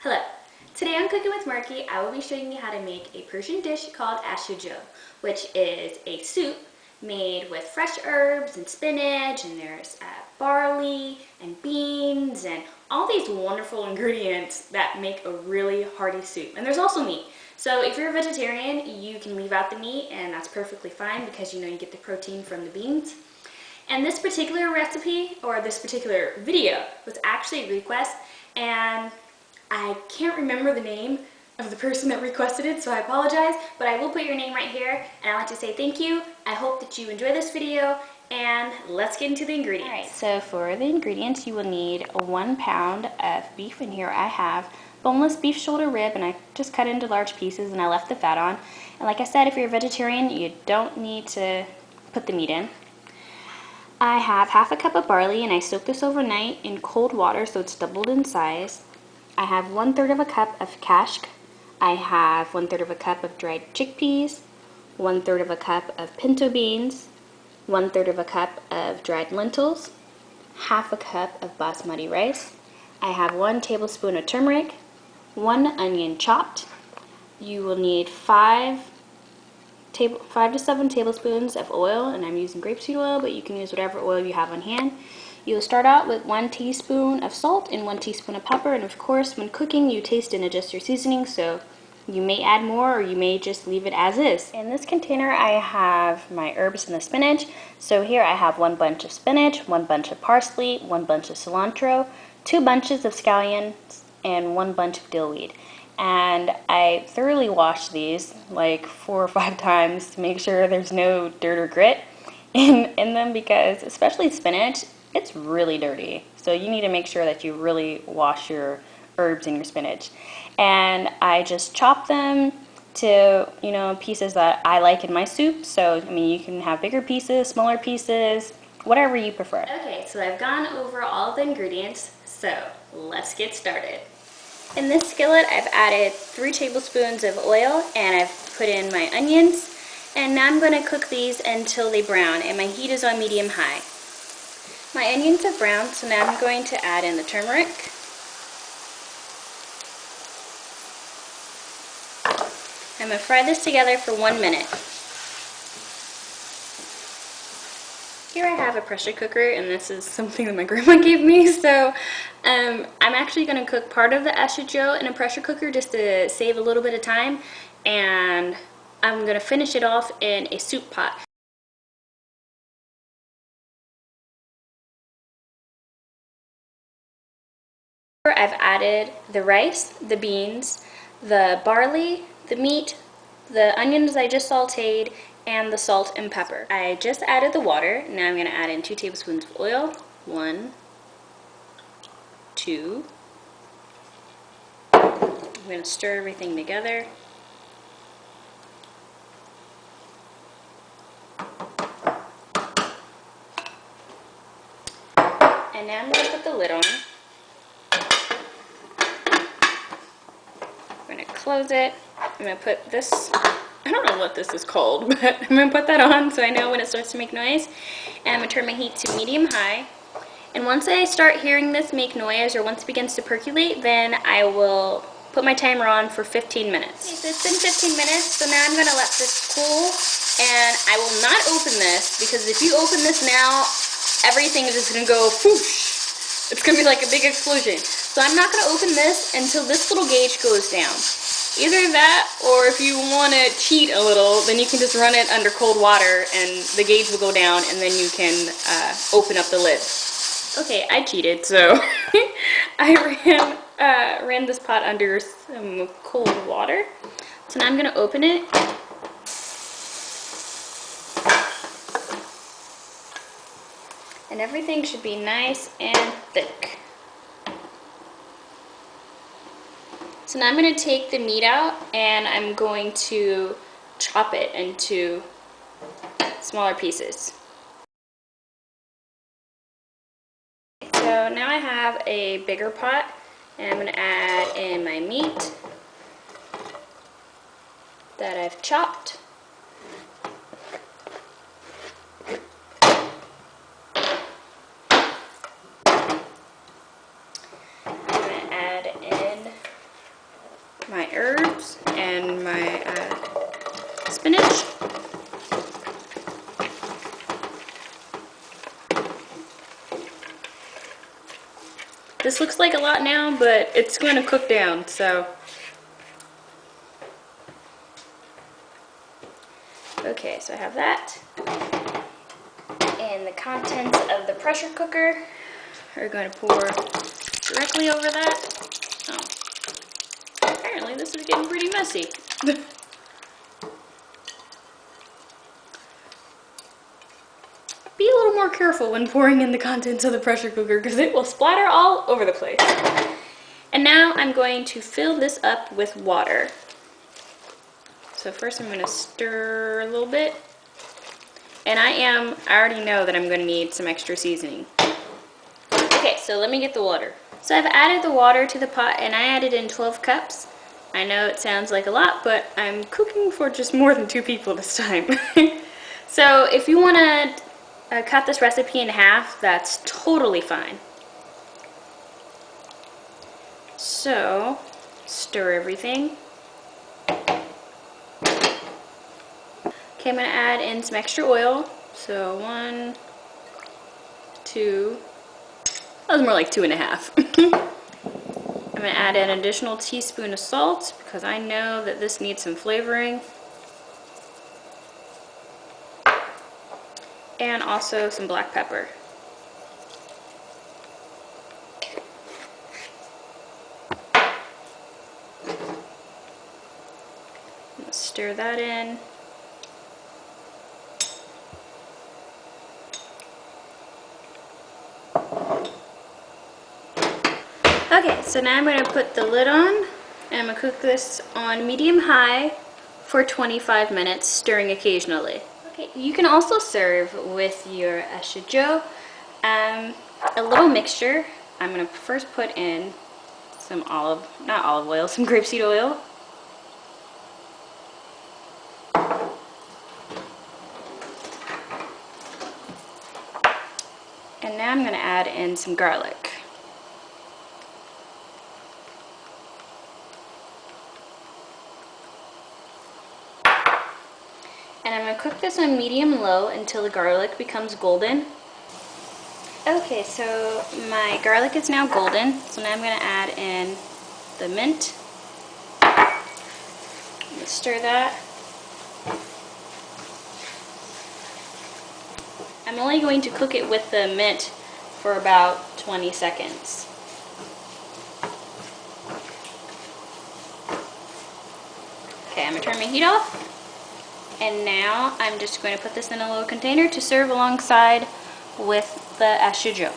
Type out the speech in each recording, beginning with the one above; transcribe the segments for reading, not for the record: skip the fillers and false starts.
Hello. Today on Cooking with Marky, I will be showing you how to make a Persian dish called ashujo, which is a soup made with fresh herbs and spinach, and there's barley and beans and all these wonderful ingredients that make a really hearty soup. And there's also meat. So if you're a vegetarian, you can leave out the meat, and that's perfectly fine because you get the protein from the beans. And this particular recipe, or this particular video, was actually a request, and I can't remember the name of the person that requested it, so I apologize, but I will put your name right here, and I want to say thank you. I hope that you enjoy this video, and let's get into the ingredients. Alright, so for the ingredients, you will need 1 pound of beef, and here I have boneless beef shoulder rib, and I just cut it into large pieces, and I left the fat on. And like I said, if you're a vegetarian, you don't need to put the meat in. I have half a cup of barley, and I soaked this overnight in cold water so it's doubled in size. I have 1/3 of a cup of kashk. I have 1/3 of a cup of dried chickpeas, 1/3 of a cup of pinto beans, 1/3 of a cup of dried lentils, half a cup of basmati rice. I have 1 tablespoon of turmeric, 1 onion chopped. You will need 5 to 7 tablespoons of oil, and I'm using grapeseed oil, but you can use whatever oil you have on hand. You'll start out with 1 teaspoon of salt and 1 teaspoon of pepper, and of course when cooking you taste and adjust your seasoning, so you may add more or you may just leave it as is. In this container I have my herbs and the spinach. So here I have 1 bunch of spinach, 1 bunch of parsley, 1 bunch of cilantro, 2 bunches of scallions, and 1 bunch of dillweed. And I thoroughly wash these like 4 or 5 times to make sure there's no dirt or grit in them, because especially spinach, it's really dirty. So you need to make sure that you really wash your herbs and your spinach. And I just chop them to, pieces that I like in my soup. So, I mean, you can have bigger pieces, smaller pieces, whatever you prefer. Okay, so I've gone over all the ingredients, so let's get started. In this skillet, I've added 3 tablespoons of oil, and I've put in my onions. And now I'm going to cook these until they brown, and my heat is on medium-high. My onions have browned, so now I'm going to add in the turmeric. I'm going to fry this together for 1 minute. Here I have a pressure cooker, and this is something that my grandma gave me, so I'm actually going to cook part of the ashujo in a pressure cooker just to save a little bit of time, and I'm going to finish it off in a soup pot. I've added the rice, the beans, the barley, the meat, the onions I just sauteed, and the salt and pepper. I just added the water. Now I'm going to add in 2 tablespoons of oil. 1, 2. I'm going to stir everything together. And now I'm going to put the lid on. I'm going to close it. I'm going to put this, I don't know what this is called, but I'm going to put that on so I know when it starts to make noise. And I'm going to turn my heat to medium-high. And once I start hearing this make noise, or once it begins to percolate, then I will put my timer on for 15 minutes. Okay, so it's been 15 minutes, so now I'm going to let this cool. And I will not open this, because if you open this now, everything is just going to go whoosh. It's going to be like a big explosion. So I'm not going to open this until this little gauge goes down. Either that, or if you want to cheat a little, then you can just run it under cold water and the gauge will go down, and then you can open up the lid. Okay, I cheated, so I ran this pot under some cold water. So now I'm going to open it. And everything should be nice and thick. So now I'm going to take the meat out, and I'm going to chop it into smaller pieces. So now I have a bigger pot, and I'm going to add in my meat that I've chopped. I'm going to add in spinach. This looks like a lot now, but it's going to cook down, so. Okay, so I have that. And the contents of the pressure cooker are going to pour directly over that. Oh, apparently this is getting pretty messy. Be a little more careful when pouring in the contents of the pressure cooker because it will splatter all over the place. And now I'm going to fill this up with water. So first I'm going to stir a little bit. And I already know that I'm going to need some extra seasoning. Okay, so let me get the water. So I've added the water to the pot and I added in 12 cups. I know it sounds like a lot, but I'm cooking for just more than 2 people this time. So if you want to cut this recipe in half, that's totally fine. So, stir everything. Okay, I'm going to add in some extra oil. So 1, 2, that was more like 2.5. I'm going to add an additional teaspoon of salt because I know that this needs some flavoring. And also some black pepper. Stir that in. Okay, so now I'm going to put the lid on and I'm going to cook this on medium-high for 25 minutes, stirring occasionally. Okay, you can also serve with your ashujo a little mixture. I'm going to first put in some some grapeseed oil. And now I'm going to add in some garlic. And I'm going to cook this on medium-low until the garlic becomes golden. Okay, so my garlic is now golden, so now I'm going to add in the mint. Stir that. I'm only going to cook it with the mint for about 20 seconds. Okay, I'm going to turn my heat off. And now I'm just going to put this in a little container to serve alongside with the ashujo.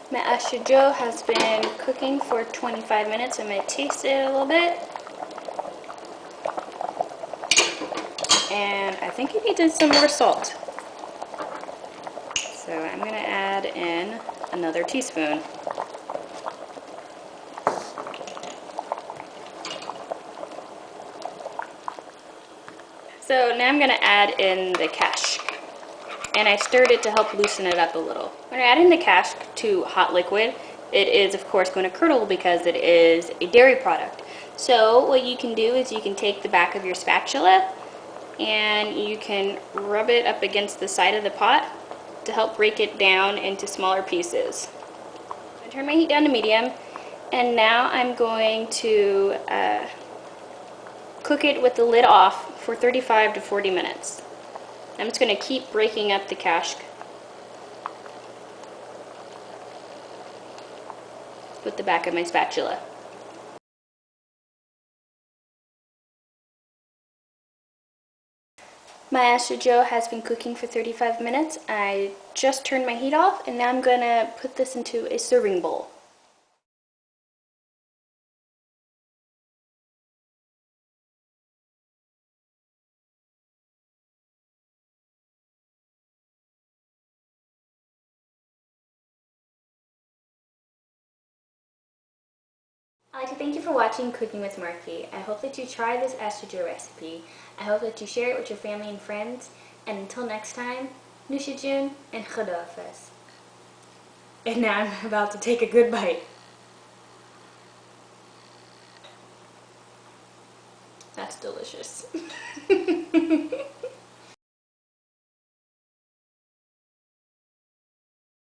My ashujo has been cooking for 25 minutes. I'm going to taste it a little bit. And I think it needs some more salt. So I'm going to add in another teaspoon. So now I'm going to add in the kashk. And I stirred it to help loosen it up a little. When adding the kashk to hot liquid, it is of course going to curdle because it is a dairy product. So what you can do is you can take the back of your spatula and you can rub it up against the side of the pot to help break it down into smaller pieces. I'm going to turn my heat down to medium, and now I'm going to cook it with the lid off for 35 to 40 minutes. I'm just going to keep breaking up the kashk with the back of my spatula. My ashujo has been cooking for 35 minutes. I just turned my heat off, and now I'm going to put this into a serving bowl. I'd like to thank you for watching Cooking with Marky. I hope that you try this ashujo recipe. I hope that you share it with your family and friends. And until next time, Nushijun and Khadafas. And now I'm about to take a good bite. That's delicious.